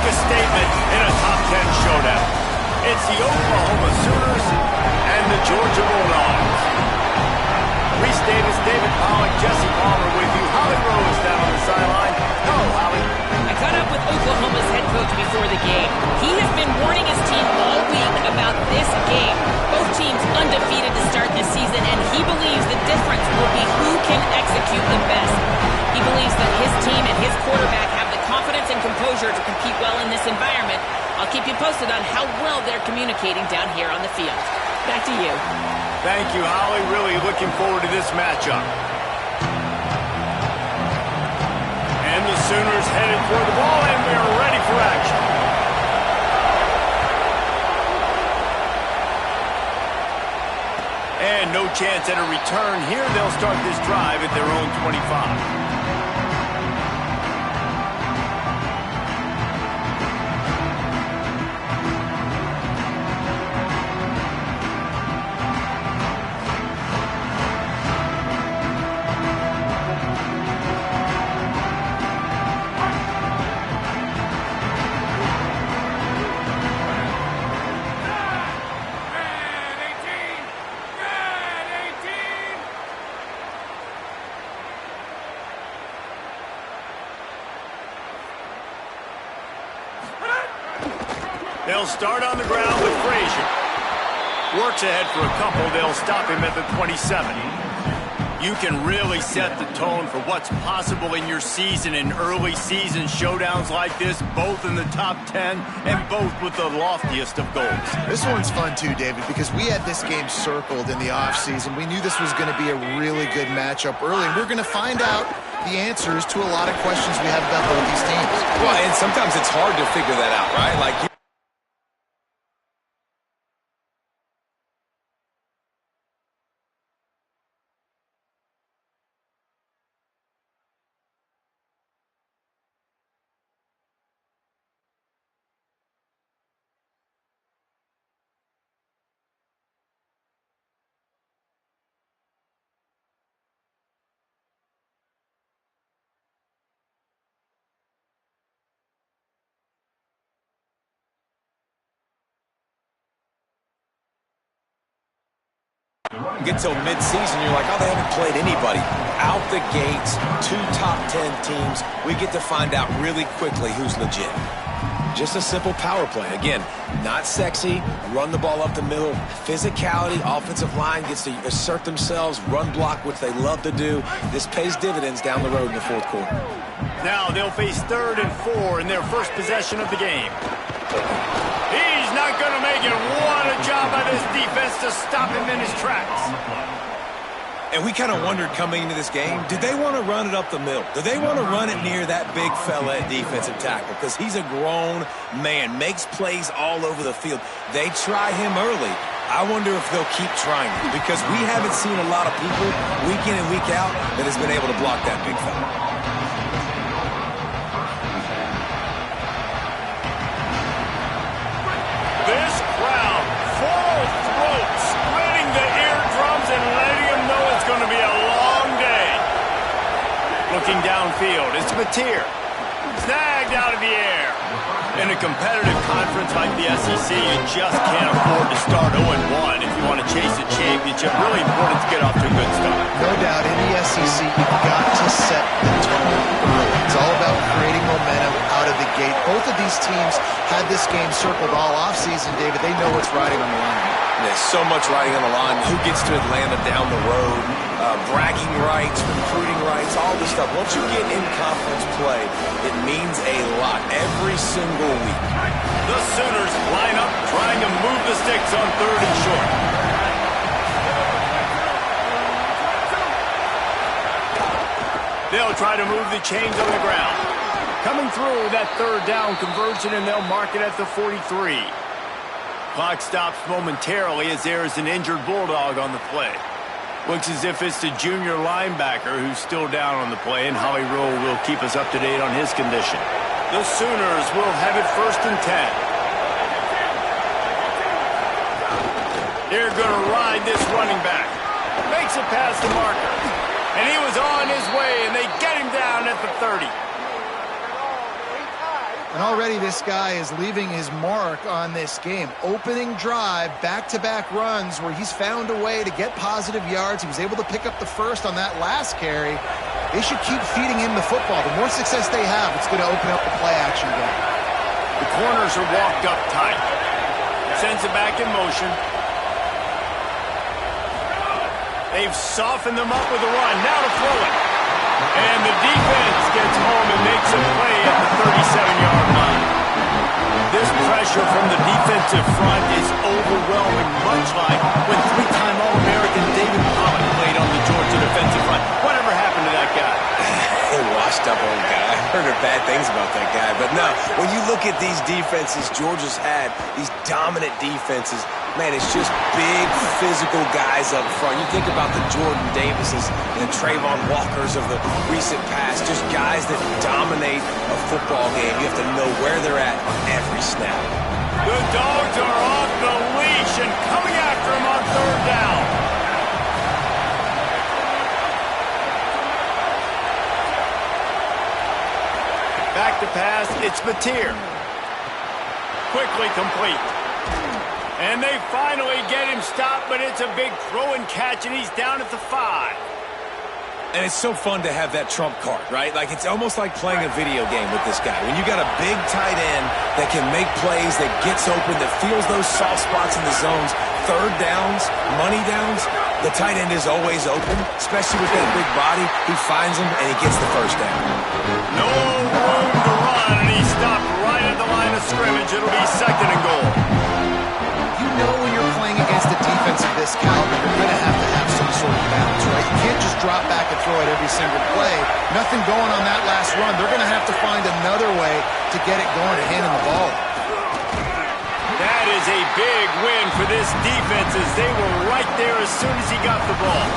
a statement in a top 10 showdown. It's the Oklahoma Sooners and the Georgia Bulldogs. Reese Davis, David Pollack, Jesse Palmer with you. Holly Rose down on the sideline. Hello, Holly. I caught up with Oklahoma's head coach before the game. He has been warning his team all week about this game. Both teams undefeated to start this season, and he believes the difference will be who can execute the best. He believes that his team and his quarterback have the confidence and composure to compete well in this environment. I'll keep you posted on how well they're communicating down here on the field. Back to you. Thank you, Holly. Really looking forward to this matchup. And the Sooners headed for the ball, and we are ready for action. And no chance at a return here. They'll start this drive at their own 25. They'll start on the ground with Frazier. Works ahead for a couple. They'll stop him at the 27. You can really set the tone for what's possible in your season in early season showdowns like this, both in the top 10 and both with the loftiest of goals. This one's fun too, David, because we had this game circled in the offseason. We knew this was going to be a really good matchup early, and we're going to find out the answers to a lot of questions we have about both these teams. Well, and sometimes it's hard to figure that out, right? Like, get till mid-season, you're like, oh, they haven't played anybody. Out the gates, 2 top 10 teams. We get to find out really quickly who's legit. Just a simple power play. Again, not sexy, run the ball up the middle. Physicality, offensive line gets to assert themselves, run block, which they love to do. This pays dividends down the road in the fourth quarter. Now they'll face 3rd and 4 in their first possession of the game. He's not going to make it. What a job by this defense to stop him in his tracks. And we kind of wondered coming into this game, did they want to run it up the middle? Do they want to run it near that big fella at defensive tackle? Because he's a grown man, makes plays all over the field. They try him early. I wonder if they'll keep trying him, because we haven't seen a lot of people week in and week out that has been able to block that big fella. This crowd, full throat, splitting the eardrums and letting them know it's going to be a long day. Looking downfield, it's Mateer. Snagged out of the air. In a competitive conference like the SEC, you just can't afford to start 0-1 if you want to chase a championship. Really important to get off to a good start. No doubt, in the SEC, you've got to set the tone early. It's all about creating momentum out of the gate. Both of these teams had this game circled all offseason, David. They know what's riding on the line. There's so much riding on the line. Who gets to Atlanta down the road? Bragging rights, recruiting rights, all this stuff. Once you get in conference play, it means a lot every single week. The Sooners line up trying to move the sticks on 3rd and short. They'll try to move the chains on the ground. Coming through that 3rd down conversion, and they'll mark it at the 43. Clock stops momentarily as there is an injured Bulldog on the play. Looks as if it's the junior linebacker who's still down on the play, and Holly Rowe will keep us up to date on his condition. The Sooners will have it 1st and 10. They're going to ride this running back. Makes it past the marker. And he was on his way, and they get him down at the 30. And already this guy is leaving his mark on this game. Opening drive, back-to-back runs where he's found a way to get positive yards. He was able to pick up the first on that last carry. They should keep feeding him the football. The more success they have, it's going to open up the play-action game. The corners are walked up tight. Sends it back in motion. They've softened them up with a run. Now to throw it. And the defense gets home and makes a play at the 37-yard line. This pressure from the defensive front is overwhelming, much like when three-time All-American David Pollock played on the Georgia defensive front. Whatever happened to that guy? A washed-up old guy. I heard bad things about that guy. But no, when you look at these defenses Georgia's had, these dominant defenses, man, it's just big, physical guys up front. You think about the Jordan Davises and the Trayvon Walkers of the recent past, just guys that dominate a football game. You have to know where they're at on every snap. The Dogs are off the leash and coming after him on third down. Back to pass, it's Mateer. Quickly complete. And they finally get him stopped, but it's a big throw and catch, and he's down at the 5. And it's so fun to have that trump card, right? Like, it's almost like playing a video game with this guy. When you got a big tight end that can make plays, that gets open, that feels those soft spots in the zones, third downs, money downs, the tight end is always open, especially with that big body. He finds him, and he gets the first down. No room to run, and he's stopped right at the line of scrimmage. It'll be second and goal. You know when you're playing against a defense of this caliber, you're going to have some sort of balance, right? You can't just drop back and throw it every single play. Nothing going on that last run. They're going to have to find another way to get it going and hand him the ball. That is a big win for this defense as they were right there as soon as he got the ball.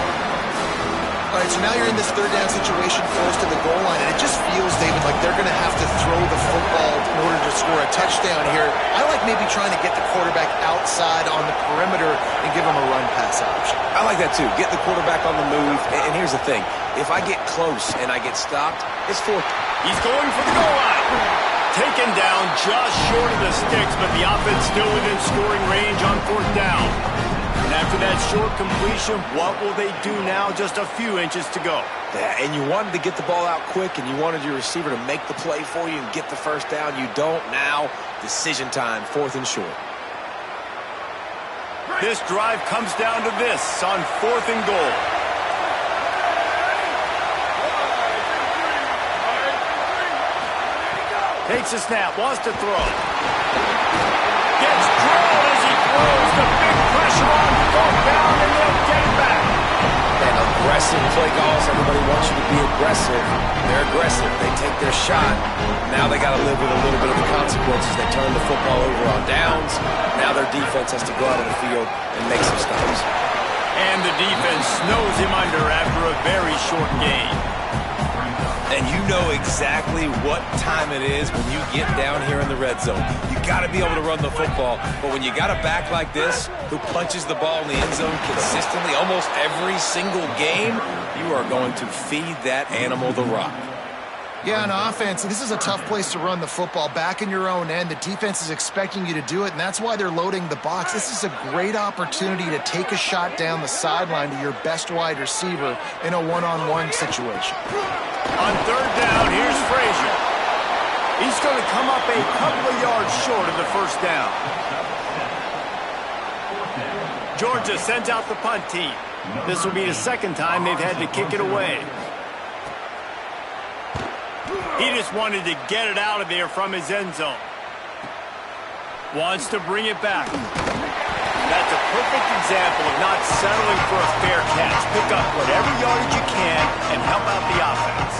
All right, so now you're in this third down situation close to the goal line, and it just feels, David, like they're going to have to throw the football in order to score a touchdown here. I like maybe trying to get the quarterback outside on the perimeter and give him a run-pass option. I like that, too. Get the quarterback on the move. And here's the thing. If I get close and I get stopped, it's fourth. He's going for the goal line. Taken down just short of the sticks, but the offense still within scoring range on fourth down. And after that short completion, what will they do now? Just a few inches to go. Yeah, and you wanted to get the ball out quick, and you wanted your receiver to make the play for you and get the first down. You don't now. Decision time, fourth and short. This drive comes down to this on fourth and goal. Takes a snap, wants to throw. Gets drilled as he throws. The big pressure on fourth down, and they'll get it back. And aggressive play calls. Everybody wants you to be aggressive. They're aggressive. They take their shot. Now they got to live with a little bit of the consequences. They turn the football over on downs. Now their defense has to go out on the field and make some stops. And the defense snows him under after a very short game. And you know exactly what time it is when you get down here in the red zone. You got to be able to run the football. But when you got a back like this who punches the ball in the end zone consistently almost every single game, you are going to feed that animal the rock. Yeah, on offense, this is a tough place to run the football. Back in your own end, the defense is expecting you to do it, and that's why they're loading the box. This is a great opportunity to take a shot down the sideline to your best wide receiver in a one-on-one situation. On third down, here's Frazier. He's going to come up a couple of yards short of the first down. Georgia sends out the punt team. This will be the second time they've had to kick it away. He just wanted to get it out of there from his end zone. Wants to bring it back. That's a perfect example of not settling for a fair catch. Pick up whatever yardage you can and help out the offense.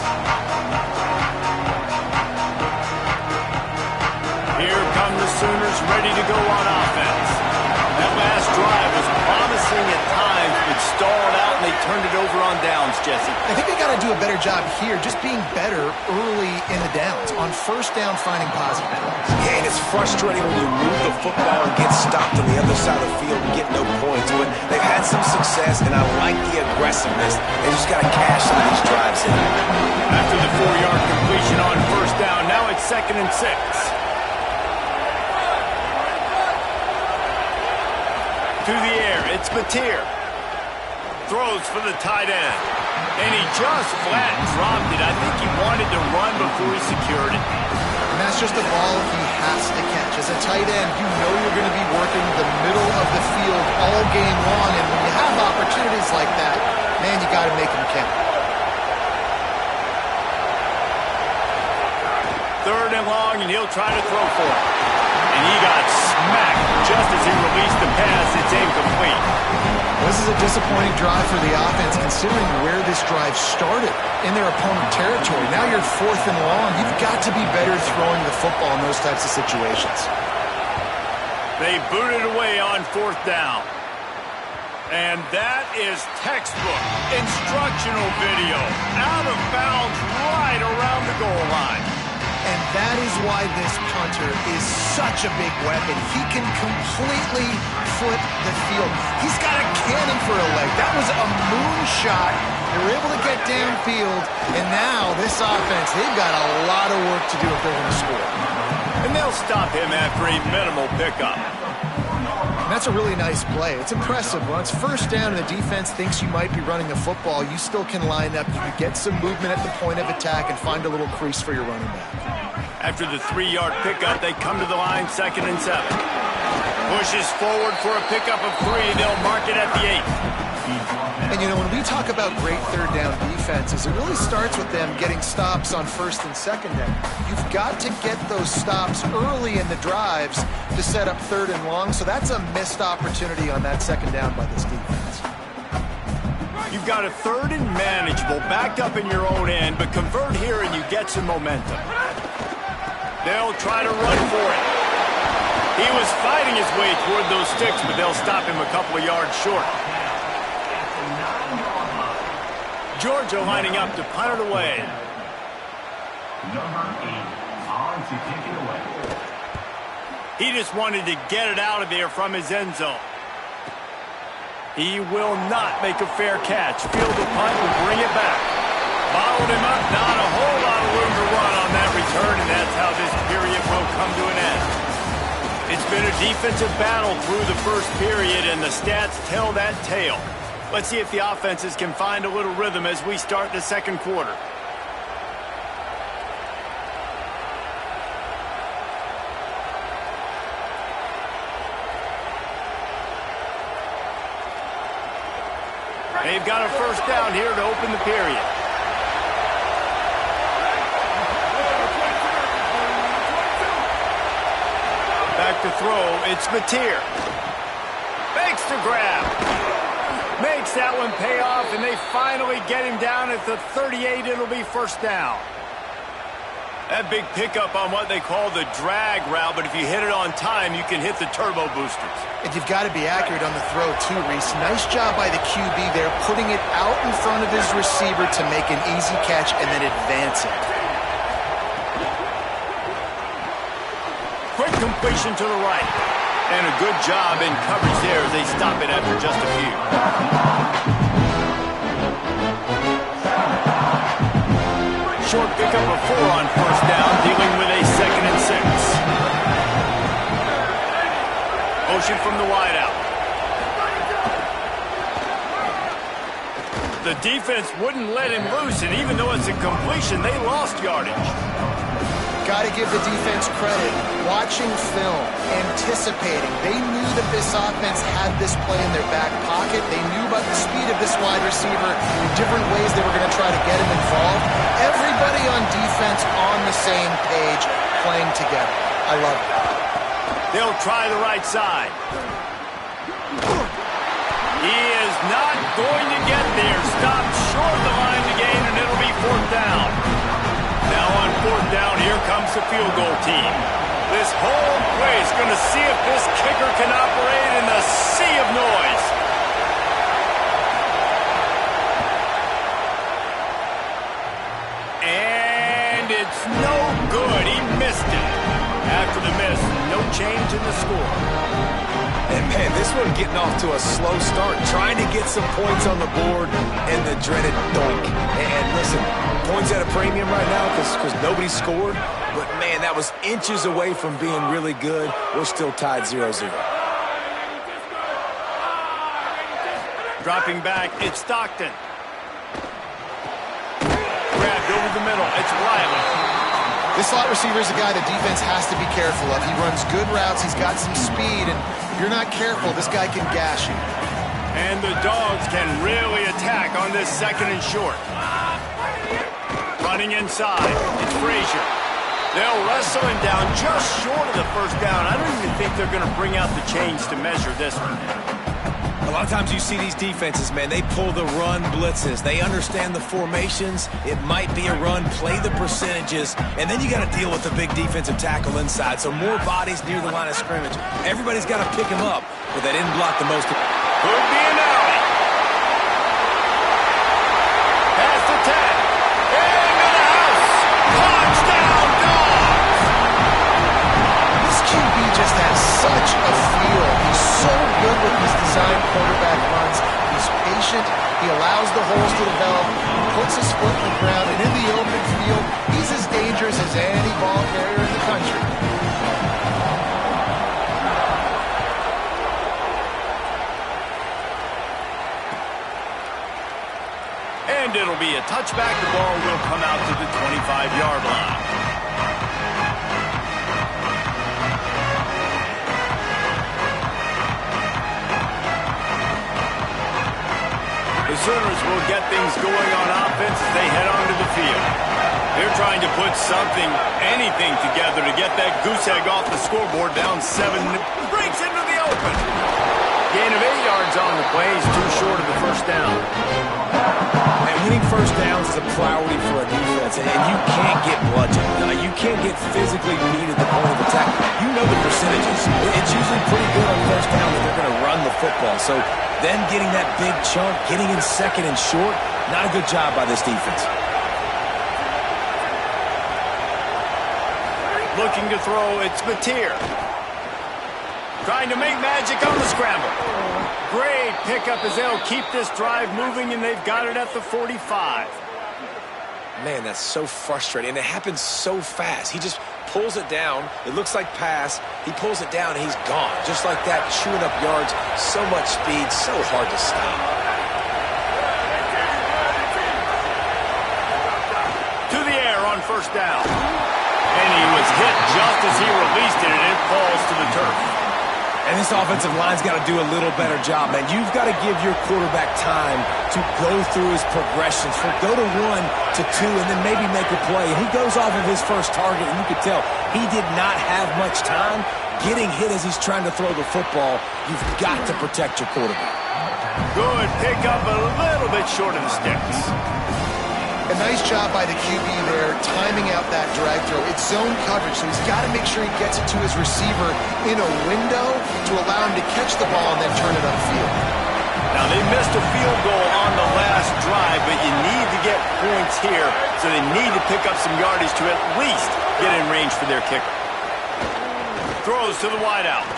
Here come the Sooners ready to go on offense. That last drive was promising at times, but stalled out, and they turned it over on downs, Jesse. I think they got to do a better job here, just being better early in the downs. On first down, finding positive points. Yeah, and it's frustrating when you move the football and get stopped on the other side of the field and get no points. But they've had some success, and I like the aggressiveness. They just got to cash some of these drives in. After the 4-yard completion on first down, now it's 2nd and 6. To the air, it's Mateer. Throws for the tight end. And he just flat dropped it. I think he wanted to run before he secured it. And that's just a ball he has to catch. As a tight end, you know you're going to be working the middle of the field all game long. And when you have opportunities like that, man, you got to make them count. 3rd and long, and he'll try to throw for it. And he got smacked just as he released the pass. It's incomplete. This is a disappointing drive for the offense, considering where this drive started, in their opponent territory. Now you're 4th and long. You've got to be better throwing the football in those types of situations. They booted away on 4th down. And that is textbook instructional video. Out of bounds right around the goal line. And that is why this punter is such a big weapon. He can completely flip the field. He's got a cannon for a leg. That was a moonshot. They were able to get downfield. And now this offense, they've got a lot of work to do if they're going to score. And they'll stop him after a minimal pickup. And that's a really nice play. It's impressive. Once 1st down and the defense thinks you might be running the football, you still can line up. You can get some movement at the point of attack and find a little crease for your running back. After the 3-yard pickup, they come to the line 2nd and 7. Pushes forward for a pickup of 3. They'll mark it at the 8th. And, you know, when we talk about great 3rd down defenses, it really starts with them getting stops on 1st and 2nd down. You've got to get those stops early in the drives to set up 3rd and long, so that's a missed opportunity on that 2nd down by this defense. You've got a 3rd and manageable, backed up in your own end, but convert here and you get some momentum. They'll try to run for it. He was fighting his way toward those sticks, but they'll stop him a couple of yards short. Georgia lining up to punt it away. Number 8 on to kick it away. He just wanted to get it out of there from his end zone. He will not make a fair catch. Field the punt and bring it back. Bottled him up. Not a whole lot of room to run on that return, and that's how this period will come to an end. It's been a defensive battle through the 1st period, and the stats tell that tale. Let's see if the offenses can find a little rhythm as we start the 2nd quarter. They've got a 1st down here to open the period. Back to throw, it's Mateer. Fakes the grab. Makes that one pay off, and they finally get him down at the 38. It'll be 1st down. That big pickup on what they call the drag route, but if you hit it on time, you can hit the turbo boosters. And you've got to be accurate on the throw, too, Reese. Nice job by the QB there, putting it out in front of his receiver to make an easy catch and then advance it. Quick completion to the right. And a good job in coverage there as they stop it after just a few. Short pickup of 4 on 1st down, dealing with a 2nd and 6. Motion from the wideout. The defense wouldn't let him loose, and even though it's a completion, they lost yardage. Got to give the defense credit. Watching film, anticipating. They knew that this offense had this play in their back pocket. They knew about the speed of this wide receiver, the different ways they were going to try to get him involved. Everybody on defense on the same page, playing together. I love it. They'll try the right side. He is not going to get there. Stopped short of the line to gain, and it'll be 4th down. Now on 4th down, here comes the field goal team. This whole place going to see if this kicker can operate in the sea of noise. And it's no good. He missed it. After the miss, no change in the score. And man, this one getting off to a slow start, trying to get some points on the board, and the dreaded doink. And listen, points at a premium right now because nobody scored. But, man, that was inches away from being really good. We're still tied 0-0. Dropping back, it's Stockton. Grabbed over the middle, it's Riley. This slot receiver is a guy the defense has to be careful of. He runs good routes, he's got some speed, and if you're not careful, this guy can gash you. And the Dogs can really attack on this second and short. Running inside, it's Frazier. They'll wrestle him down just short of the first down. I don't even think they're going to bring out the chains to measure this one. A lot of times you see these defenses, man, they pull the run blitzes. They understand the formations. It might be a run, play the percentages, and then you got to deal with the big defensive tackle inside. So more bodies near the line of scrimmage. Everybody's got to pick him up, but they didn't block the most. Could be an alley. Pass the 10. Into the house. Touchdown, Dogs. This QB just has such a feel. He's so good with his design quarterback runs. He's patient. He allows the holes to develop. He puts his foot in the ground, and in the open field, he's as dangerous as any ball carrier in the country. And it'll be a touchback. The ball will come out to the 25-yard line. The Sooners will get things going on offense as they head onto the field. They're trying to put something, anything together to get that goose egg off the scoreboard down 7. Breaks into the open. Gain of 8 yards on the play. He's too short of the first down. And winning first downs is a priority for a defense, and you can't get bludgeoned. You can't get physically beat at the point of attack. You know the percentages. It's usually pretty good on first down that they're going to run the football. So then getting that big chunk, getting in second and short, not a good job by this defense. Looking to throw, it's Mateer. Trying to make magic on the scramble. Great pickup as they'll keep this drive moving, and they've got it at the 45. Man, that's so frustrating, and it happens so fast. He just pulls it down. It looks like pass. He pulls it down, and he's gone. Just like that, chewing up yards. So much speed, so hard to stop. To the air on first down. And he was hit just as he released it, and it falls to the turf. And this offensive line's got to do a little better job, man. You've got to give your quarterback time to go through his progressions. Go to 1 to 2 and then maybe make a play. And he goes off of his first target, and you could tell he did not have much time. Getting hit as he's trying to throw the football, you've got to protect your quarterback. Good pickup, a little bit short of the sticks. A nice job by the QB there, timing out that drag throw. It's zone coverage, so he's got to make sure he gets it to his receiver in a window to allow him to catch the ball and then turn it upfield. Now, they missed a field goal on the last drive, but you need to get points here, so they need to pick up some yardage to at least get in range for their kicker. Throws to the wideout.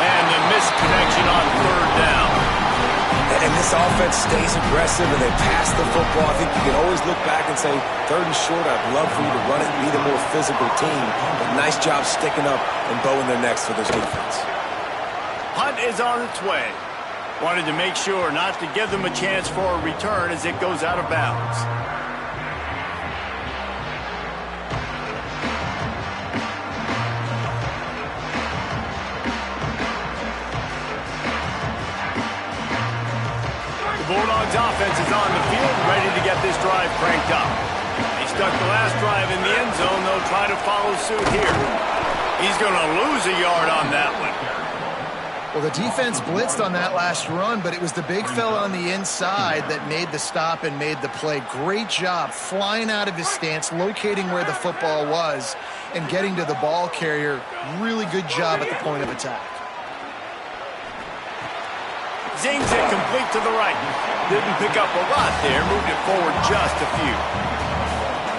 And the missed connection on third down. And this offense stays aggressive, and they pass the football. I think you can always look back and say, 3rd and short, I'd love for you to run it and be the more physical team. But nice job sticking up and bowing their necks for this defense. Punt is on its way. Wanted to make sure not to give them a chance for a return as it goes out of bounds. The Bulldogs offense is on the field, ready to get this drive cranked up. They stuck the last drive in the end zone. They'll try to follow suit here. He's going to lose a yard on that one. Well, the defense blitzed on that last run, but it was the big fella on the inside that made the stop and made the play. Great job flying out of his stance, locating where the football was, and getting to the ball carrier. Really good job at the point of attack. Zings it complete to the right. Didn't pick up a lot there. Moved it forward just a few.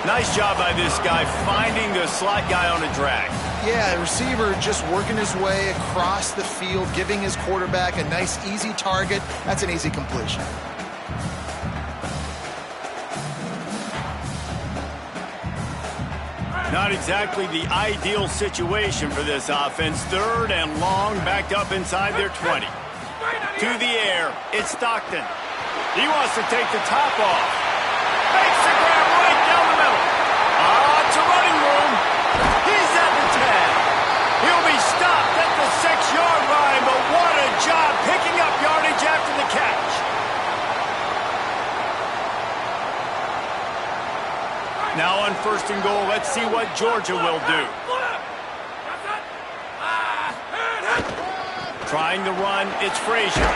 Nice job by this guy finding the slot guy on a drag. Yeah, the receiver just working his way across the field, giving his quarterback a nice, easy target. That's an easy completion. Not exactly the ideal situation for this offense. 3rd and long, backed up inside their 20. To the air, it's Stockton. He wants to take the top off. Makes the grab right down the middle. It's a running room. He's at the 10. He'll be stopped at the 6-yard line, but what a job picking up yardage after the catch. Now on 1st and goal, let's see what Georgia will do. Trying the run, it's Frazier.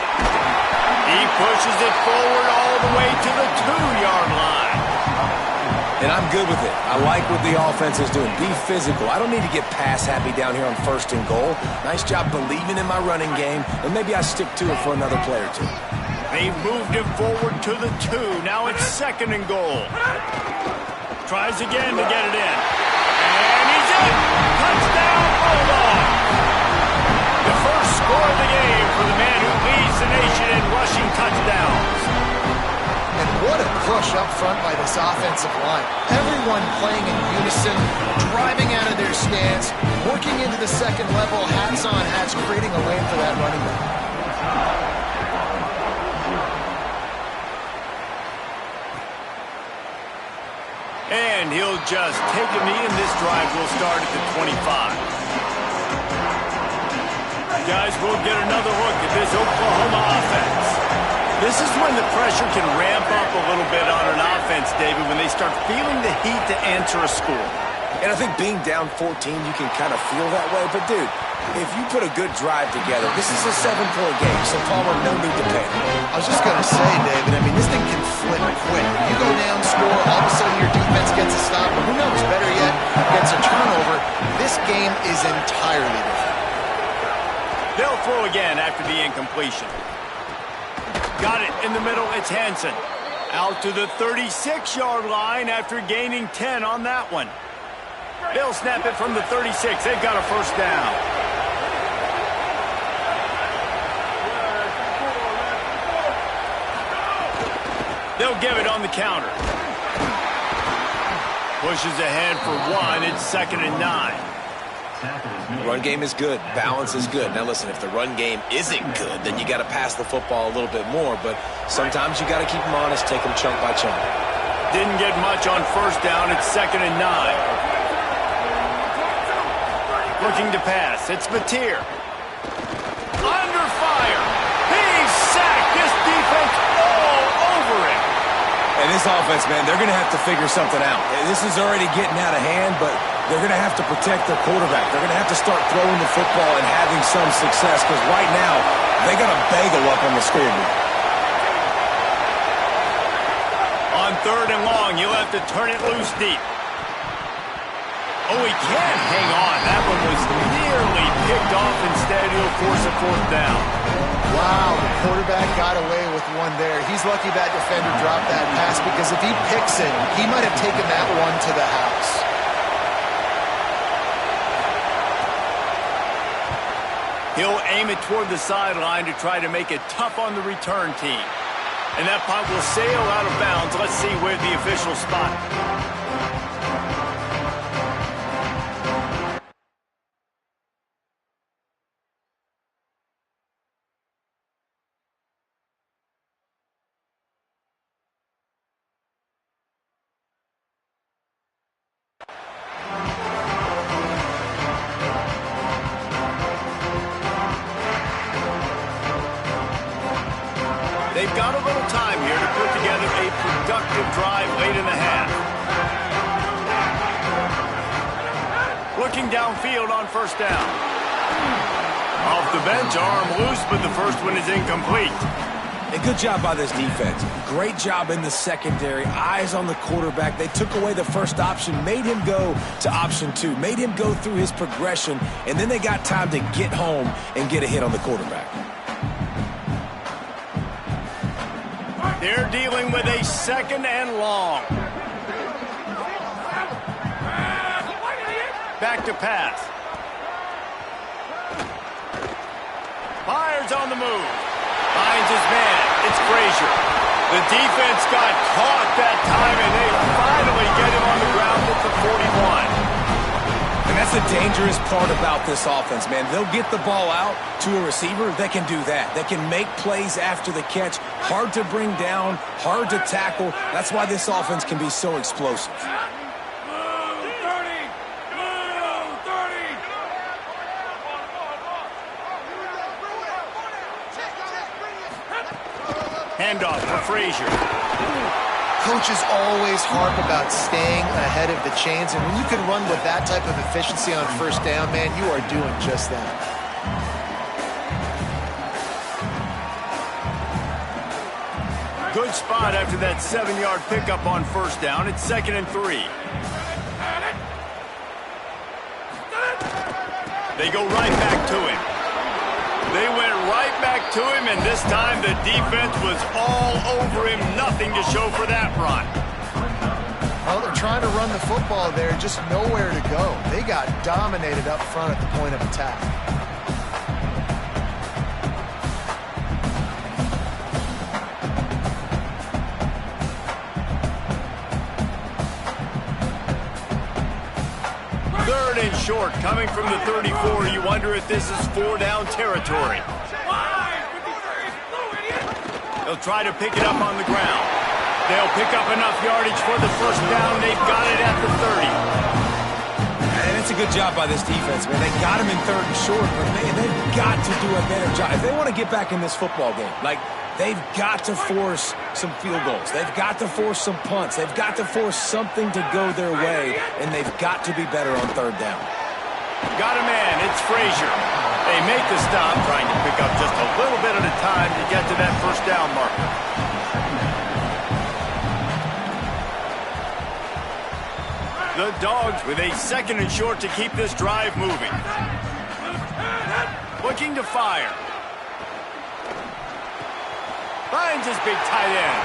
He pushes it forward all the way to the 2-yard line. And I'm good with it. I like what the offense is doing. Be physical. I don't need to get pass happy down here on 1st and goal. Nice job believing in my running game, and maybe I stick to it for another play or two. They've moved him forward to the 2. Now it's 2nd and goal. Tries again to get it in. And he's in! Touchdown, Bulldogs! The first score of the game for the man who leads the nation in rushing touchdowns. And what a push up front by this offensive line. Everyone playing in unison, driving out of their stance, working into the 2nd level, hats on hats, creating a lane for that running back. And he'll just take a knee, and this drive will start at the 25. Guys, we'll get another look at this Oklahoma offense. This is when the pressure can ramp up a little bit on an offense, David, when they start feeling the heat to answer a score. And I think being down 14, you can kind of feel that way. But, dude, if you put a good drive together, this is a 7-point game, so Palmer, no need to panic. I was just going to say, David, I mean, this thing can flip quick. You go down, score, all of a sudden your defense gets a stop, or who knows, better yet, gets a turnover. This game is entirely different. They'll throw again after the incompletion. Got it in the middle, it's Hansen. Out to the 36-yard line after gaining 10 on that one. They'll snap it from the 36. They've got a 1st down. They'll give it on the counter. Pushes ahead for 1. It's 2nd and 9. Run game is good. Balance is good. Now, listen, if the run game isn't good, then you got to pass the football a little bit more. But sometimes you got to keep them honest, take them chunk by chunk. Didn't get much on 1st down. It's 2nd and 9. Looking to pass. It's Mateer. Under fire. He's sacked. This defense all over him. And this offense, man, they're going to have to figure something out. This is already getting out of hand, but they're going to have to protect their quarterback. They're going to have to start throwing the football and having some success, because right now, they got a bagel up on the scoreboard. On 3rd and long, you'll have to turn it loose deep. Oh, he can't hang on. That one was nearly picked off. Instead, he'll force a 4th down. Wow, the quarterback got away with one there. He's lucky that defender dropped that pass, because if he picks it, he might have taken that one to the house. He'll aim it toward the sideline to try to make it tough on the return team. And that punt will sail out of bounds. Let's see where the official spot. They've got a little time here to put together a productive drive late in the half. Looking downfield on 1st down. Off the bench, arm loose, but the first one is incomplete. A good job by this defense. Great job in the secondary. Eyes on the quarterback. They took away the first option, made him go to option 2, made him go through his progression, and then they got time to get home and get a hit on the quarterback. They're dealing with a 2nd and long. Back to pass. Fires on the move. Finds his man. It's Frazier. The defense got caught that time, and they finally get him on the ground at the 41. dangerous part about this offense, man. They'll get the ball out to a receiver. They can do that. They can make plays after the catch. Hard to bring down, hard to tackle. That's why this offense can be so explosive. Handoff for Frazier. Coaches always harp about staying ahead of the chains, and when you can run with that type of efficiency on first down, man, you are doing just that. Good spot after that 7-yard pickup on first down. It's 2nd and 3. They go right back to him. They went right back to him, and this time the defense was all over him. Nothing to show for that run. Well, they're trying to run the football there, just nowhere to go. They got dominated up front at the point of attack. Third and short, coming from the 34. You wonder if this is 4-down territory. They'll try to pick it up on the ground. They'll pick up enough yardage for the first down. They've got it at the 30. And it's a good job by this defense, man. They got him in 3rd and short, but, man, they've got to do a better job. If they want to get back in this football game, they've got to force some field goals. They've got to force some punts. They've got to force something to go their way, and they've got to be better on 3rd down. Got a man. It's Frazier. They make the stop, trying to pick up just a little bit at a time to get to that first down marker. The Dogs with a 2nd and short to keep this drive moving. Looking to fire. Finds his big tight end.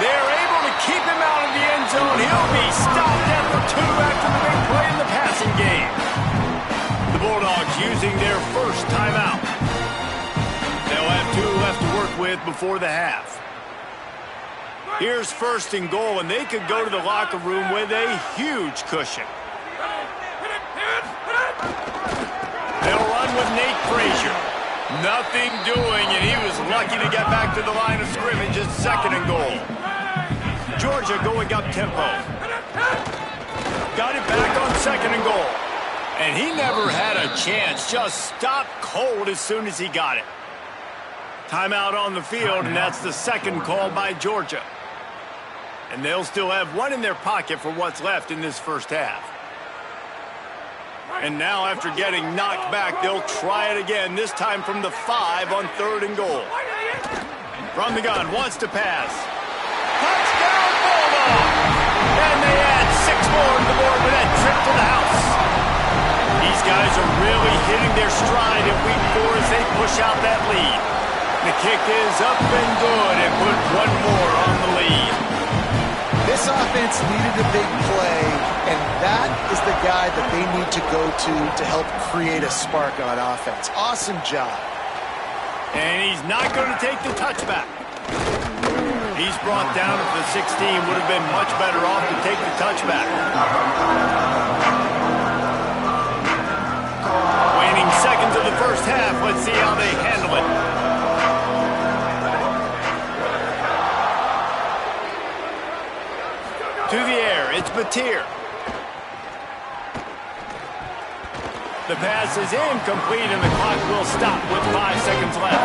They're able to keep him out of the end zone. He'll be stopped at the 2 after the big play in the passing game. The Bulldogs using their first timeout. They'll have 2 left to work with before the half. Here's 1st and goal, and they could go to the locker room with a huge cushion. They'll run with Nate Frazier. Nothing doing, and he was lucky to get back to the line of scrimmage at 2nd and goal. Georgia going up tempo. Got it back on 2nd and goal. And he never had a chance, just stopped cold as soon as he got it. Timeout on the field, and that's the 2nd call by Georgia. And they'll still have 1 in their pocket for what's left in this first half. And now, after getting knocked back, they'll try it again, this time from the 5 on 3rd and goal. From the gun, wants to pass. Touchdown, Bulldogs! And they add 6 more to the board with that trip to the house. These guys are really hitting their stride in week 4 as they push out that lead. The kick is up and good and put 1 more on the lead. This offense needed a big play, and that is the guy that they need to go to help create a spark on offense. Awesome job. And he's not going to take the touchback. He's brought down at the 16. Would have been much better off to take the touchback. Waning seconds of the first half. Let's see how they handle it. To the air, it's Batir. The pass is incomplete, and the clock will stop with 5 seconds left.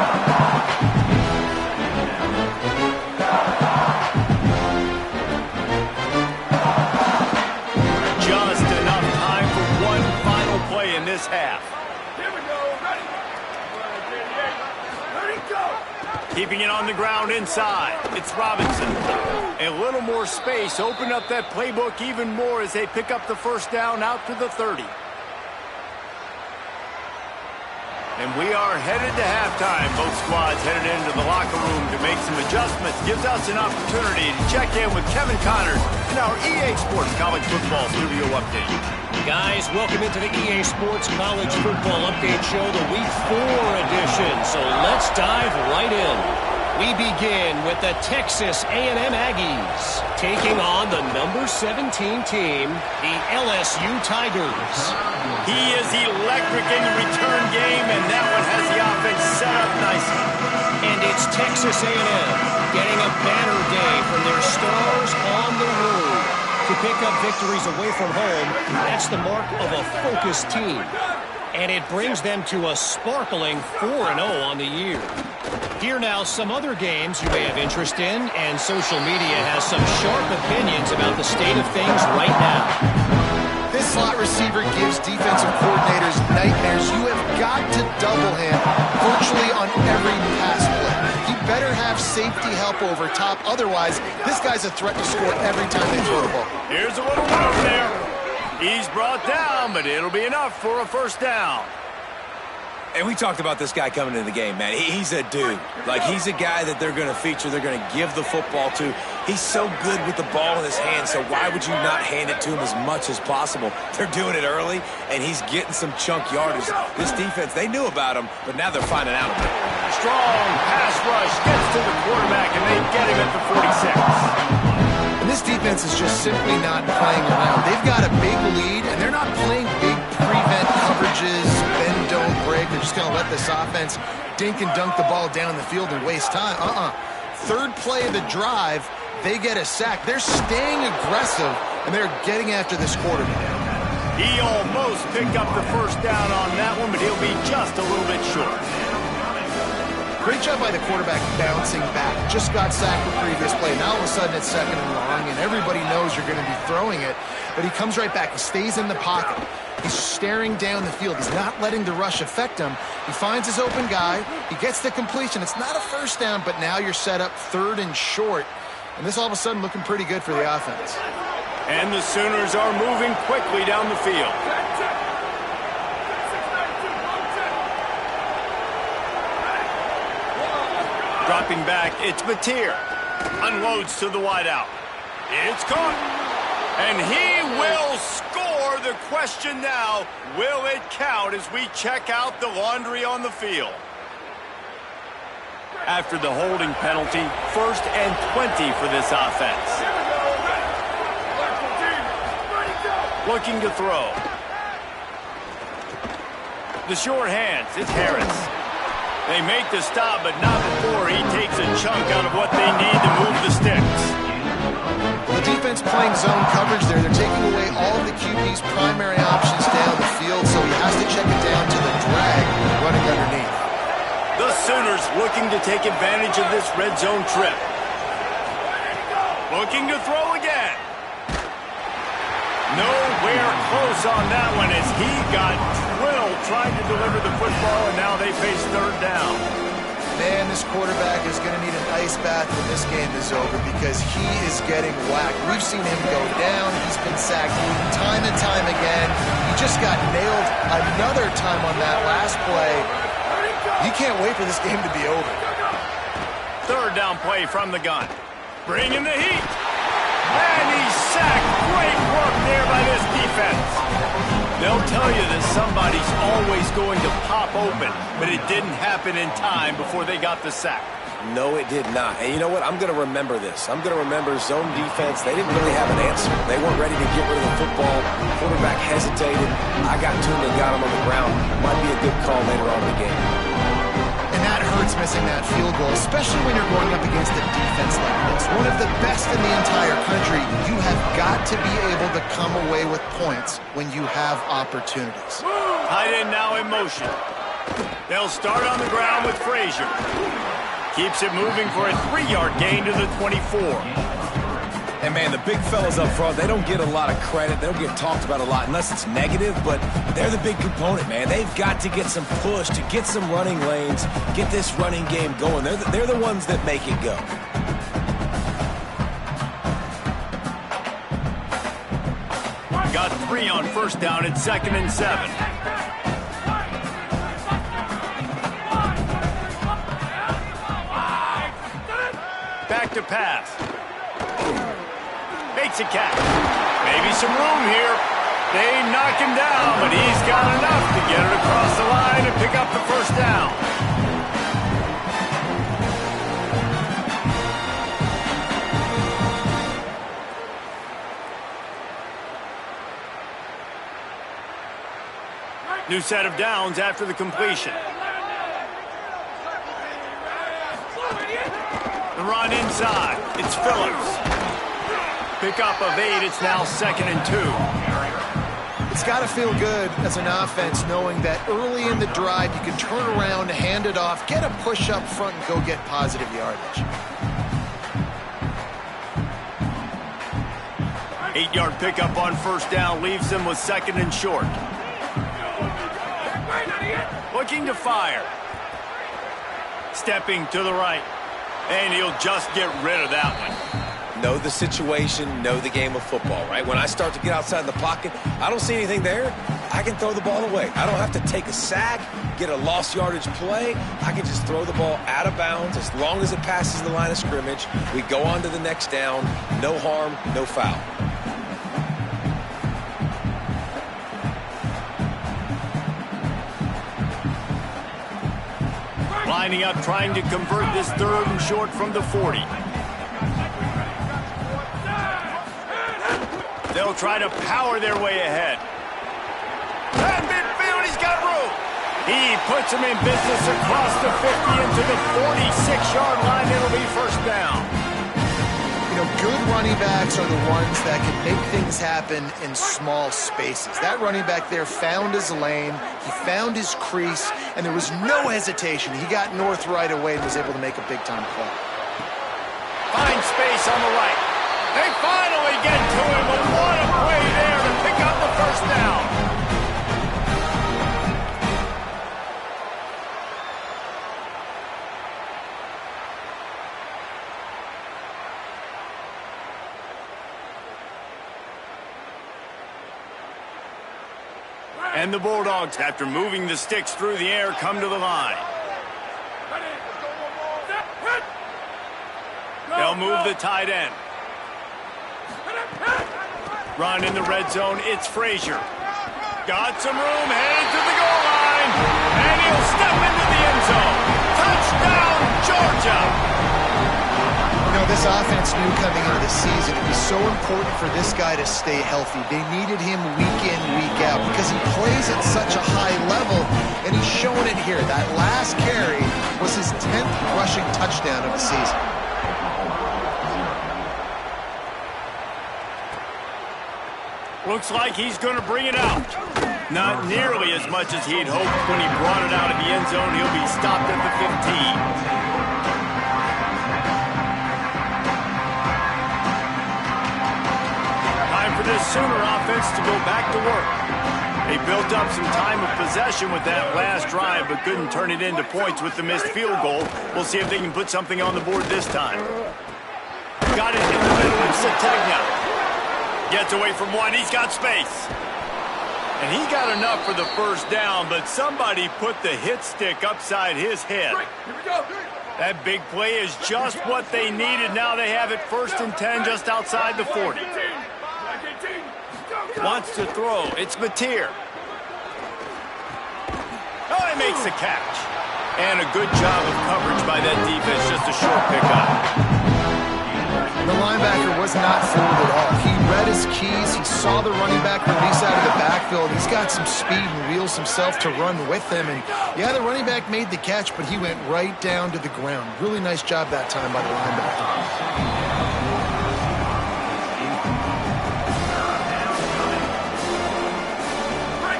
Just enough time for 1 final play in this half. Here we go. Ready? Ready, go. Keeping it on the ground inside. It's Robinson. A little more space. Open up that playbook even more as they pick up the first down out to the 30. And we are headed to halftime. Both squads headed into the locker room to make some adjustments. Gives us an opportunity to check in with Kevin Connors in our EA Sports College Football Studio Update. Guys, welcome into the EA Sports College Football Update Show, the Week 4 edition. So let's dive right in. We begin with the Texas A&M Aggies taking on the number 17 team, the LSU Tigers. He is electric in the return game, and that one has the offense set up nicely. And it's Texas A&M getting a banner day from their stars on the road. To pick up victories away from home, that's the mark of a focused team. And it brings them to a sparkling 4-0 on the year. Here now, some other games you may have interest in, and social media has some sharp opinions about the state of things right now. This slot receiver gives defensive coordinators nightmares. You have got to double him virtually on every pass play. He better have safety help over top. Otherwise, this guy's a threat to score every time they throw the ball. Here's a little move there. He's brought down, but it'll be enough for a first down. And we talked about this guy coming into the game, man. He's a dude. Like, he's a guy that they're going to feature, they're going to give the football to. He's so good with the ball in his hand, so why would you not hand it to him as much as possible? They're doing it early, and he's getting some chunk yardage. This defense, they knew about him, but now they're finding out about it. Strong pass rush gets to the quarterback, and they get him at the 46. And this defense is just simply not playing around. They've got a big lead, and they're not playing big prevent coverages, bend, don't break. They're just going to let this offense dink and dunk the ball down the field and waste time. Third play of the drive, they get a sack. They're staying aggressive, and they're getting after this quarterback. He almost picked up the first down on that one, but he'll be just a little bit short. Great job by the quarterback bouncing back. Just got sacked the previous play. Now all of a sudden it's second and long, and everybody knows you're going to be throwing it. But he comes right back. He stays in the pocket. He's staring down the field. He's not letting the rush affect him. He finds his open guy. He gets the completion. It's not a first down, but now you're set up third and short. And this all of a sudden looking pretty good for the offense. And the Sooners are moving quickly down the field. Dropping back, it's Mateer. Unloads to the wideout. It's caught. And he will score. The question now, will it count as we check out the laundry on the field? After the holding penalty, 1st and 20 for this offense. Looking to throw. The short hands, it's Harris. They make the stop, but not before he takes a chunk out of what they need to move the sticks. The defense playing zone coverage there. They're taking away all of the QB's primary options down the field, so he has to check it down to the drag running underneath. The Sooners looking to take advantage of this red zone trip. Looking to throw again. Nowhere close on that one as he got drilled trying to deliver the football, and now they face third down. Man, this quarterback is going to need an ice bath when this game is over because he is getting whacked. We've seen him go down. He's been sacked time and time again. He just got nailed another time on that last play. You can't wait for this game to be over. Third down play from the gun. Bringing the heat. And he's sacked. Great work there by this defense. They'll tell you that somebody's always going to pop open, but it didn't happen in time before they got the sack. No, it did not. And you know what? I'm going to remember this. I'm going to remember zone defense. They didn't really have an answer. They weren't ready to get rid of the football. Quarterback hesitated. I got to him and got him on the ground. Might be a good call later on in the game. And that hurts missing that field goal, especially when you're going up against a defense like this. One of the best in the entire country. You have got to be able to come away with points when you have opportunities. Tight end now in motion. They'll start on the ground with Frazier. Keeps it moving for a 3-yard gain to the 24. And, man, the big fellas up front, they don't get a lot of credit. They don't get talked about a lot unless it's negative, but they're the big component, man. They've got to get some push, to get some running lanes, get this running game going. They're the ones that make it go. Got 3 on first down at 2nd and 7. Back to pass. Makes a catch. Maybe some room here. They knock him down, but he's got enough to get it across the line and pick up the first down. New set of downs after the completion. The run inside. It's Phillips. Pickup of 8. It's now 2nd and 2. It's got to feel good as an offense knowing that early in the drive you can turn around, hand it off, get a push up front, and go get positive yardage. 8-yard pickup on first down leaves him with 2nd and short. Looking to fire. Stepping to the right. And he'll just get rid of that one. Know the situation, know the game of football, right? When I start to get outside the pocket, I don't see anything there. I can throw the ball away. I don't have to take a sack, get a lost yardage play. I can just throw the ball out of bounds as long as it passes the line of scrimmage. We go on to the next down. No harm, no foul. Lining up, trying to convert this 3rd and short from the 40. They'll try to power their way ahead. At midfield, he's got room. He puts him in business across the 50 into the 46-yard line. It'll be first down. You know, good running backs are the ones that can make things happen in small spaces. That running back there found his lane, he found his crease, and there was no hesitation. He got north right away and was able to make a big-time play. Find space on the right. They finally get to him, but what a play there to pick up the first down. And the Bulldogs, after moving the sticks through the air, come to the line. They'll move the tight end. Run in the red zone. It's Frazier. Got some room, headed to the goal line. And he'll step into the end zone. Touchdown, Georgia! You know, this offense knew coming into the season it'd be so important for this guy to stay healthy. They needed him week in, week out because he plays at such a high level, and he's showing it here. That last carry was his 10th rushing touchdown of the season. Looks like he's going to bring it out. Not nearly as much as he'd hoped when he brought it out of the end zone. He'll be stopped at the 15. For this Sooner offense to go back to work. They built up some time of possession with that last drive, but couldn't turn it into points with the missed field goal. We'll see if they can put something on the board this time. Got it in the middle of Sategna. Gets away from one. He's got space. And he got enough for the first down, but somebody put the hit stick upside his head. That big play is just what they needed. Now they have it 1st and 10 just outside the 40. Wants to throw. It's Mateer. Oh, he makes the catch. And a good job of coverage by that defense. Just a short pickup. The linebacker was not fooled at all. He read his keys. He saw the running back release out of the backfield. He's got some speed and wheels himself to run with him. And, yeah, the running back made the catch, but he went right down to the ground. Really nice job that time by the linebacker.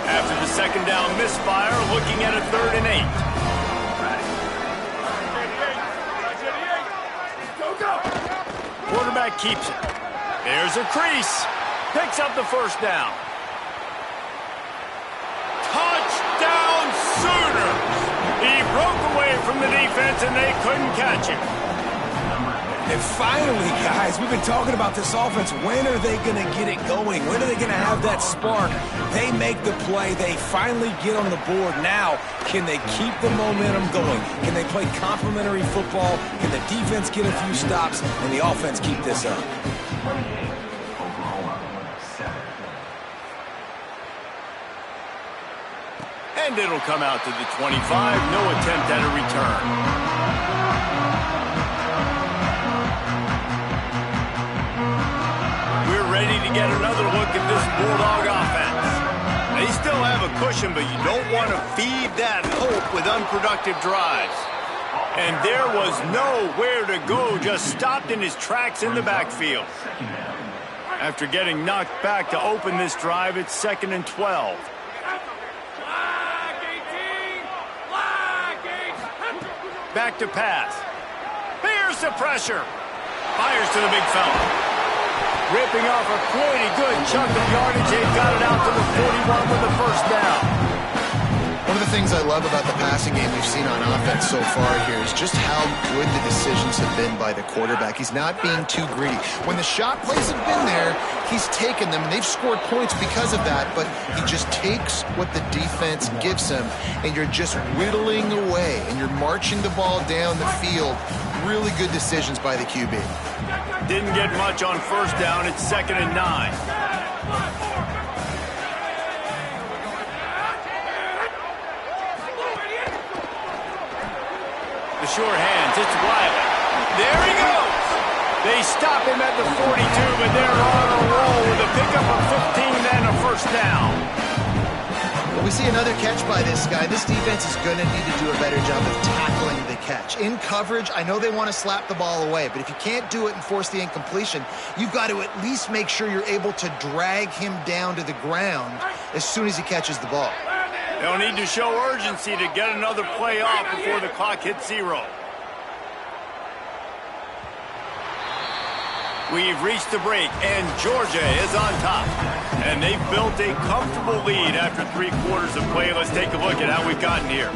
After the second down misfire, looking at a 3rd and 8. Quarterback keeps it. There's a crease. Picks up the first down. Touchdown Sooners! He broke away from the defense and they couldn't catch him. And finally, guys, we've been talking about this offense. When are they going to get it going? When are they going to have that spark? They make the play. They finally get on the board. Now, can they keep the momentum going? Can they play complementary football? Can the defense get a few stops and the offense keep this up? And it'll come out to the 25. No attempt at a return. Ready to get another look at this Bulldog offense. They still have a cushion, but you don't want to feed that hope with unproductive drives. And there was nowhere to go, just stopped in his tracks in the backfield. After getting knocked back to open this drive, it's 2nd and 12. Back to pass. Here's the pressure. Fires to the big fella. Ripping off a pretty good chunk of yardage. They've got it out to the 41 with the first down. One of the things I love about the passing game we've seen on offense so far here is just how good the decisions have been by the quarterback. He's not being too greedy. When the shot plays have been there, he's taken them, and they've scored points because of that, but he just takes what the defense gives him, and you're just whittling away, and you're marching the ball down the field. Really good decisions by the QB. Didn't get much on first down. It's 2nd and 9. The short hands, it's Wiley. There he goes. They stop him at the 42, but they're on a roll with a pickup of 15 and a first down. Well, we see another catch by this guy. This defense is going to need to do a better job of tackling the catch. In coverage, I know they want to slap the ball away, but if you can't do it and force the incompletion, you've got to at least make sure you're able to drag him down to the ground as soon as he catches the ball. They'll need to show urgency to get another play off before the clock hits 0. We've reached the break, and Georgia is on top. And they've built a comfortable lead after 3 quarters of play. Let's take a look at how we've gotten here.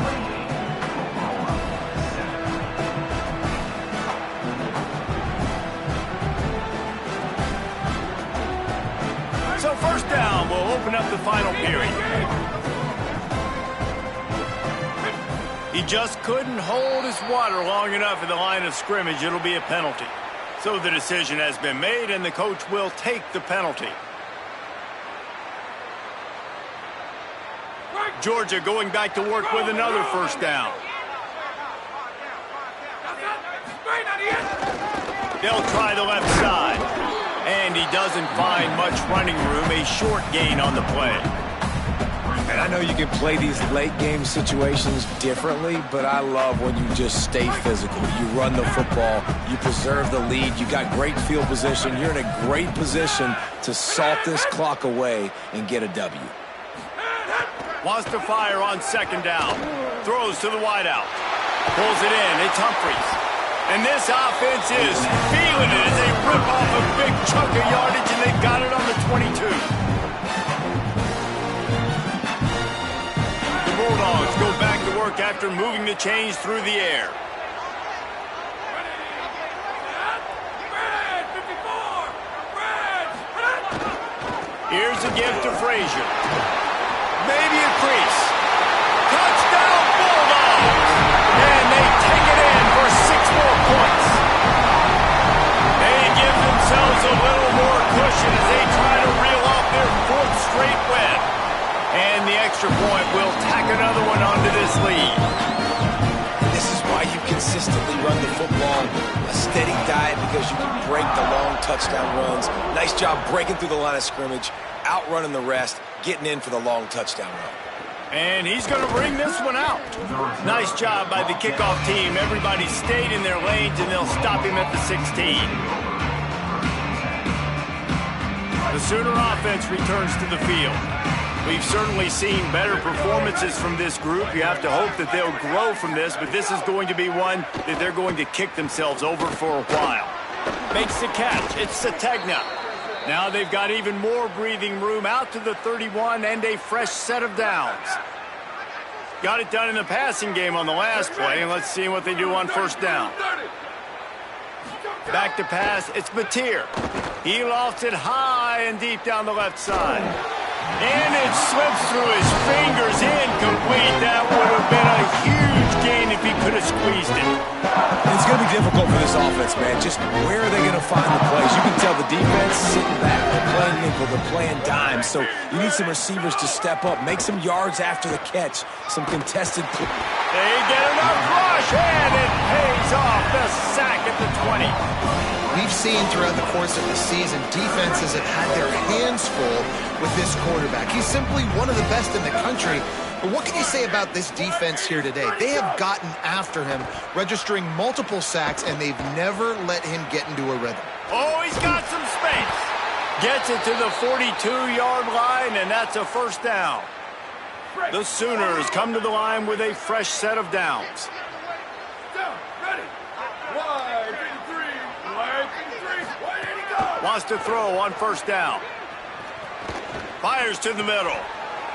So first down, we'll open up the final period. He just couldn't hold his water long enough at the line of scrimmage. It'll be a penalty. So the decision has been made, and the coach will take the penalty. Georgia going back to work with another first down. They'll try the left side. And he doesn't find much running room. A short gain on the play. And I know you can play these late game situations differently, but I love when you just stay physical. You run the football, you preserve the lead, you got great field position, you're in a great position to salt this clock away and get a W. Wants to fire on 2nd down. Throws to the wideout. Pulls it in. It's Humphries. And this offense is feeling it as they rip off a big chunk of yardage, and they've got it on the 22. Bulldogs go back to work after moving the chains through the air. Here's a give to Frazier. Maybe a crease. Touchdown Bulldogs! And they take it in for 6 more points. They give themselves a little more cushion as they try to reel off their 4th straight win. And the extra point will tack another one onto this lead. This is why you consistently run the football. A steady diet because you can break the long touchdown runs. Nice job breaking through the line of scrimmage, outrunning the rest, getting in for the long touchdown run. And he's going to bring this one out. Nice job by the kickoff team. Everybody stayed in their lanes, and they'll stop him at the 16. The Sooner offense returns to the field. We've certainly seen better performances from this group. You have to hope that they'll grow from this, but this is going to be one that they're going to kick themselves over for a while. Makes the catch. It's Sategna. Now they've got even more breathing room out to the 31 and a fresh set of downs. Got it done in the passing game on the last play, and let's see what they do on first down. Back to pass. It's Mateer. He lofts it high and deep down the left side. And it slips through his fingers, incomplete. That would have been a huge gain if he could have squeezed it. It's going to be difficult for this offense, man. Just where are they going to find the plays? You can tell the defense sitting back. They're playing nickel. They're playing dime. So you need some receivers to step up, make some yards after the catch, some contested play. They get enough rush, and it pays off. The sack at the 20. We've seen throughout the course of the season, defenses have had their hands full with this quarterback. He's simply one of the best in the country. But what can you say about this defense here today? They have gotten after him, registering multiple sacks, and they've never let him get into a rhythm. Oh, he's got some space. Gets it to the 42-yard line, and that's a first down. The Sooners come to the line with a fresh set of downs. Wants to throw on first down. Fires to the middle.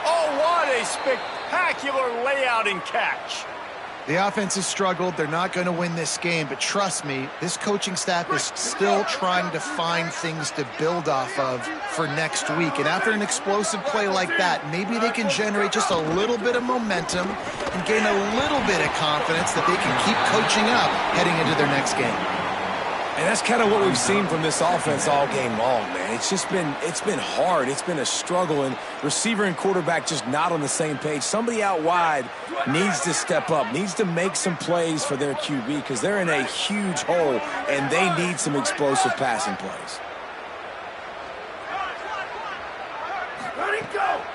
Oh, what a spectacular layout and catch. The offense has struggled. They're not going to win this game, but trust me, this coaching staff is still trying to find things to build off of for next week. And after an explosive play like that, maybe they can generate just a little bit of momentum and gain a little bit of confidence that they can keep coaching up heading into their next game. And that's kind of what we've seen from this offense all game long, man. It's been hard. It's been a struggle, and receiver and quarterback just not on the same page. Somebody out wide needs to step up, needs to make some plays for their QB because they're in a huge hole, and they need some explosive passing plays.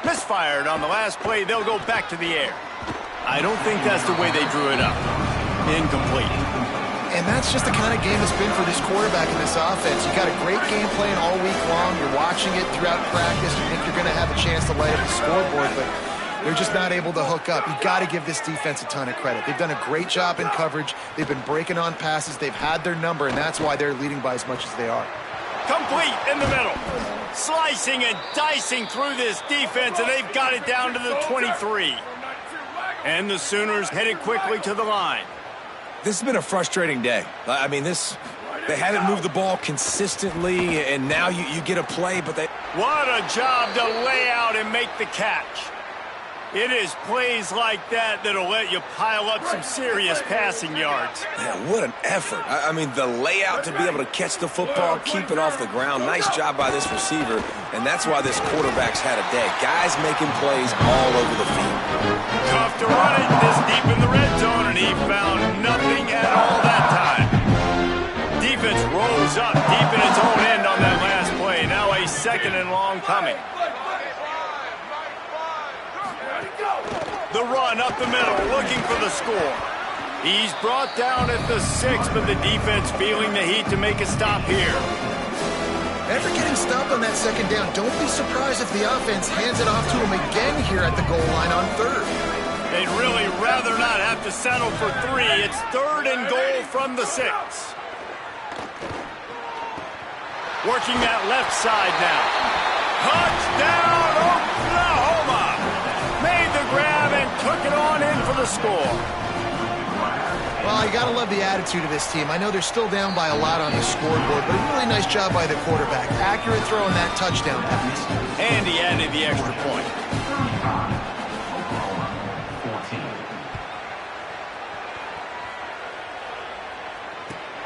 Misfired on the last play. They'll go back to the air. I don't think that's the way they drew it up. Incomplete. And that's just the kind of game it's been for this quarterback in this offense. You got a great game plan all week long. You're watching it throughout practice. You think you're going to have a chance to light up the scoreboard, but they're just not able to hook up. You got to give this defense a ton of credit. They've done a great job in coverage. They've been breaking on passes. They've had their number, and that's why they're leading by as much as they are. Complete in the middle. Slicing and dicing through this defense, and they've got it down to the 23. And the Sooners headed quickly to the line. This has been a frustrating day. I mean, they haven't moved the ball consistently, and now you get a play, but they... What a job to lay out and make the catch. It is plays like that that'll let you pile up some serious passing yards. Yeah, what an effort. I mean, the layout to be able to catch the football, keep it off the ground. Nice job by this receiver, and that's why this quarterback's had a day. Guys making plays all over the field. Tough to run it this deep in the red zone, and he found nothing at all that time. Defense rolls up deep in its own end on that last play. Now a second and long coming. The run up the middle, looking for the score. He's brought down at the 6, but the defense feeling the heat to make a stop here. After getting stopped on that second down, don't be surprised if the offense hands it off to him again here at the goal line on third. They'd really rather not have to settle for 3. It's third and goal from the 6. Working that left side now. Touchdown, Oklahoma! Made the grab and took it on in for the score. Well, you got to love the attitude of this team. I know they're still down by a lot on the scoreboard, but a really nice job by the quarterback. Accurate throw on that touchdown pass. And he added the extra point.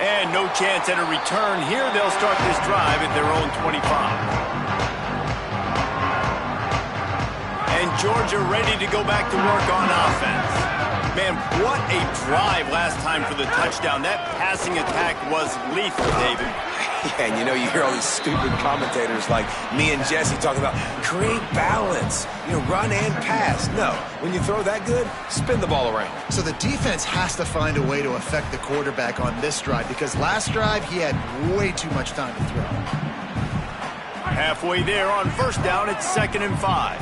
And no chance at a return here. They'll start this drive at their own 25. And Georgia ready to go back to work on offense. Man, what a drive last time for the touchdown. That passing attack was lethal, David. Yeah, and you hear all these stupid commentators like me and Jesse talking about create balance, run and pass. No, when you throw that good, spin the ball around. So the defense has to find a way to affect the quarterback on this drive because last drive he had way too much time to throw. Halfway there on first down, it's 2nd and 5.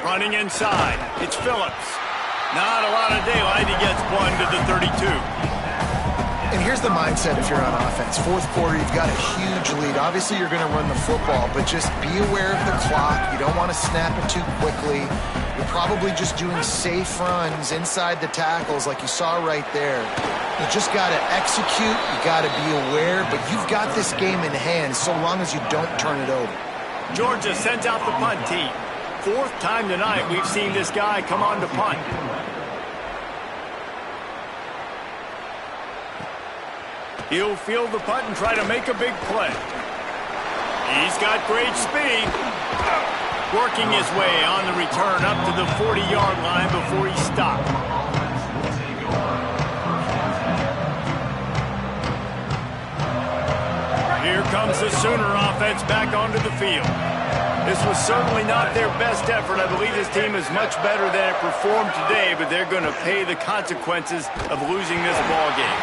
Running inside, it's Phillips. Not a lot of daylight, he gets one to the 32. And here's the mindset if you're on offense. Fourth quarter, you've got a huge lead. Obviously, you're going to run the football, but just be aware of the clock. You don't want to snap it too quickly. You're probably just doing safe runs inside the tackles like you saw right there. You just got to execute. You got to be aware, but you've got this game in hand so long as you don't turn it over. Georgia sends out the punt team. 4th time tonight we've seen this guy come on to punt. He'll field the punt and try to make a big play. He's got great speed. Working his way on the return up to the 40-yard line before he stopped. comes the Sooner offense back onto the field. This was certainly not their best effort. I believe this team is much better than it performed today, but they're going to pay the consequences of losing this ball game.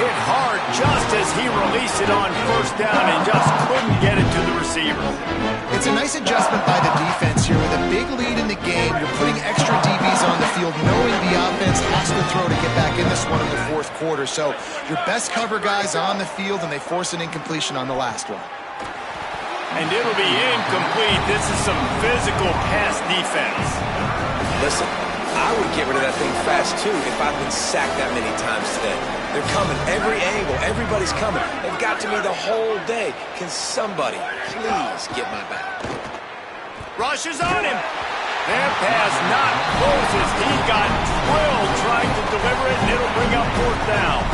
Hit hard just as he released it on first down and just couldn't get it to the receiver. It's a nice adjustment by the defense here. With a big lead in the game, you're putting extra DBs on the field, knowing the offense has to throw to get back in this one in the fourth quarter. So your best cover guys on the field, and they force an incompletion on the last one. And it'll be incomplete. This is some physical pass defense. Listen, I would get rid of that thing fast, too, if I've been sacked that many times today. They're coming every angle. Everybody's coming. They've got to me the whole day. Can somebody please get my back? Rushes on him. Their pass not closes. He got drilled trying to deliver it, and it'll bring up fourth down.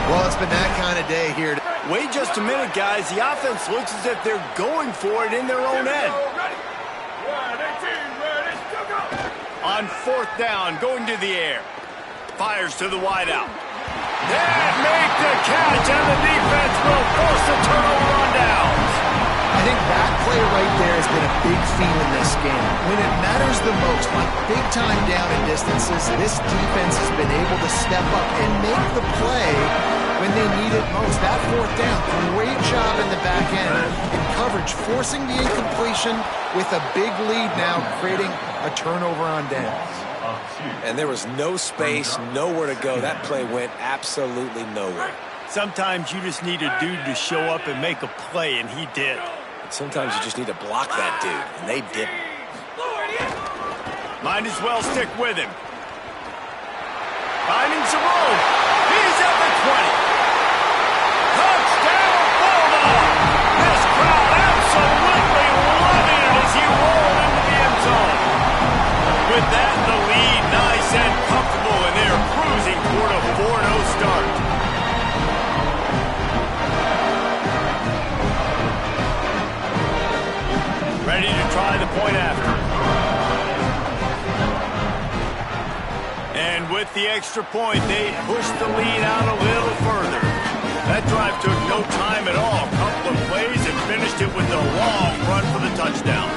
Well, it's been that kind of day here. Wait just a minute, guys. The offense looks as if they're going for it in their own end. On fourth down, going to the air. Fires to the wideout. They make the catch, and the defense will force a turnover on downs. I think that play right there has been a big theme in this game. When it matters the most, like big time down and distances, this defense has been able to step up and make the play when they need it most. That fourth down, great job in the back end in coverage, forcing the incompletion with a big lead now, creating a turnover on downs. And there was no space, nowhere to go. That play went absolutely nowhere. Sometimes you just need a dude to show up and make a play, and he did. Sometimes you just need to block that dude, and they didn't. Might as well stick with him. Finding some room. He's at the 20. Touchdown, Bulldog! This crowd absolutely loving it as he rolled into the end zone. With that in the lead, nice and comfortable, and they're cruising toward a 4-0 start. Ready to try the point after. And with the extra point, they pushed the lead out a little further. That drive took no time at all. A couple of plays and finished it with a long run for the touchdown.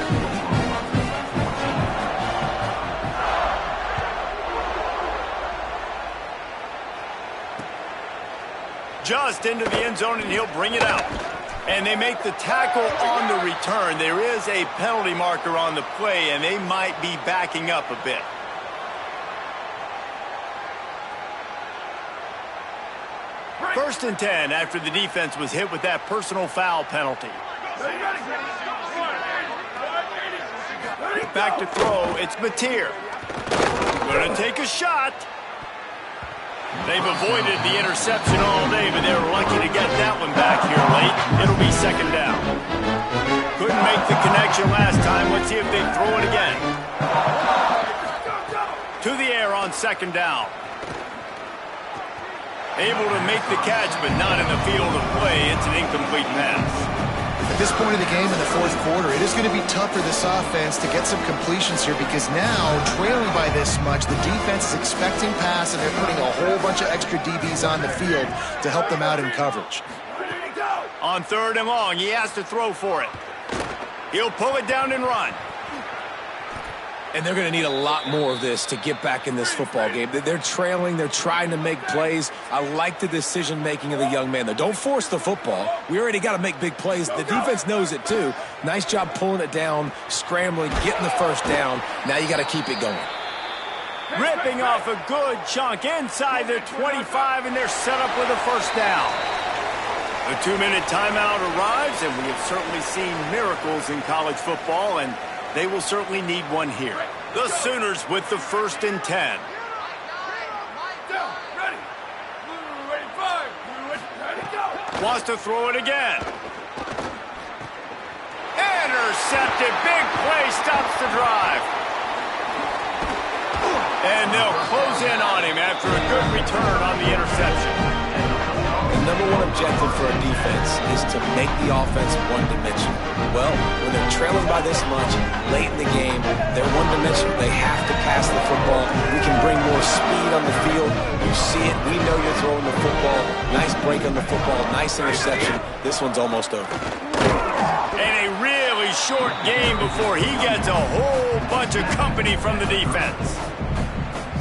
Just into the end zone, and he'll bring it out. And they make the tackle on the return. There is a penalty marker on the play, and they might be backing up a bit. First and 10 after the defense was hit with that personal foul penalty. Back to throw, it's Mateer. Gonna take a shot. They've avoided the interception all day, but they were lucky to get that one back here late. It'll be second down. Couldn't make the connection last time. Let's see if they throw it again. To the air on second down. Able to make the catch, but not in the field of play. It's an incomplete pass. At this point of the game in the fourth quarter, it is going to be tough for this offense to get some completions here because now, trailing by this much, the defense is expecting pass, and they're putting a whole bunch of extra DBs on the field to help them out in coverage. On third and long, he has to throw for it. He'll pull it down and run. And they're going to need a lot more of this to get back in this football game. They're trailing. They're trying to make plays. I like the decision-making of the young man, though. Don't force the football. We already got to make big plays. The defense knows it, too. Nice job pulling it down, scrambling, getting the first down. Now you got to keep it going. Ripping off a good chunk inside the 25, and they're set up with a first down. A 2-minute timeout arrives, and we have certainly seen miracles in college football, and they will certainly need one here. The Sooners with the first and 10. Wants to throw it again. Intercepted. Big play stops the drive. And they'll close in on him after a good return on the interception. The number one objective for a defense is to make the offense one-dimensional. Well, when they're trailing by this much, late in the game, they're one-dimensional. They have to pass the football. We can bring more speed on the field. You see it. We know you're throwing the football. Nice break on the football. Nice interception. This one's almost over. And a really short game before he gets a whole bunch of company from the defense.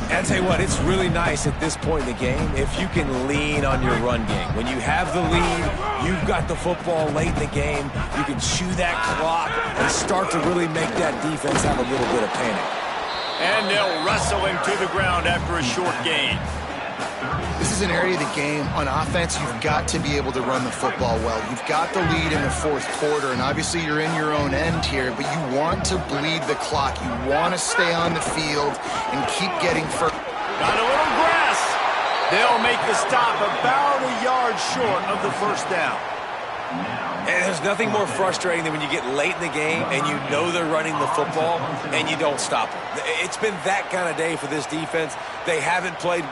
And I'll tell you what, it's really nice at this point in the game if you can lean on your run game. When you have the lead, you've got the football late in the game, you can chew that clock and start to really make that defense have a little bit of panic. And they'll wrestle him to the ground after a short gain. This is an area of the game. On offense, you've got to be able to run the football well. You've got the lead in the fourth quarter, and obviously you're in your own end here, but you want to bleed the clock. You want to stay on the field and keep getting first. Got a little grass. They'll make the stop about a yard short of the first down. And there's nothing more frustrating than when you get late in the game and you know they're running the football and you don't stop them. It's been that kind of day for this defense. They haven't played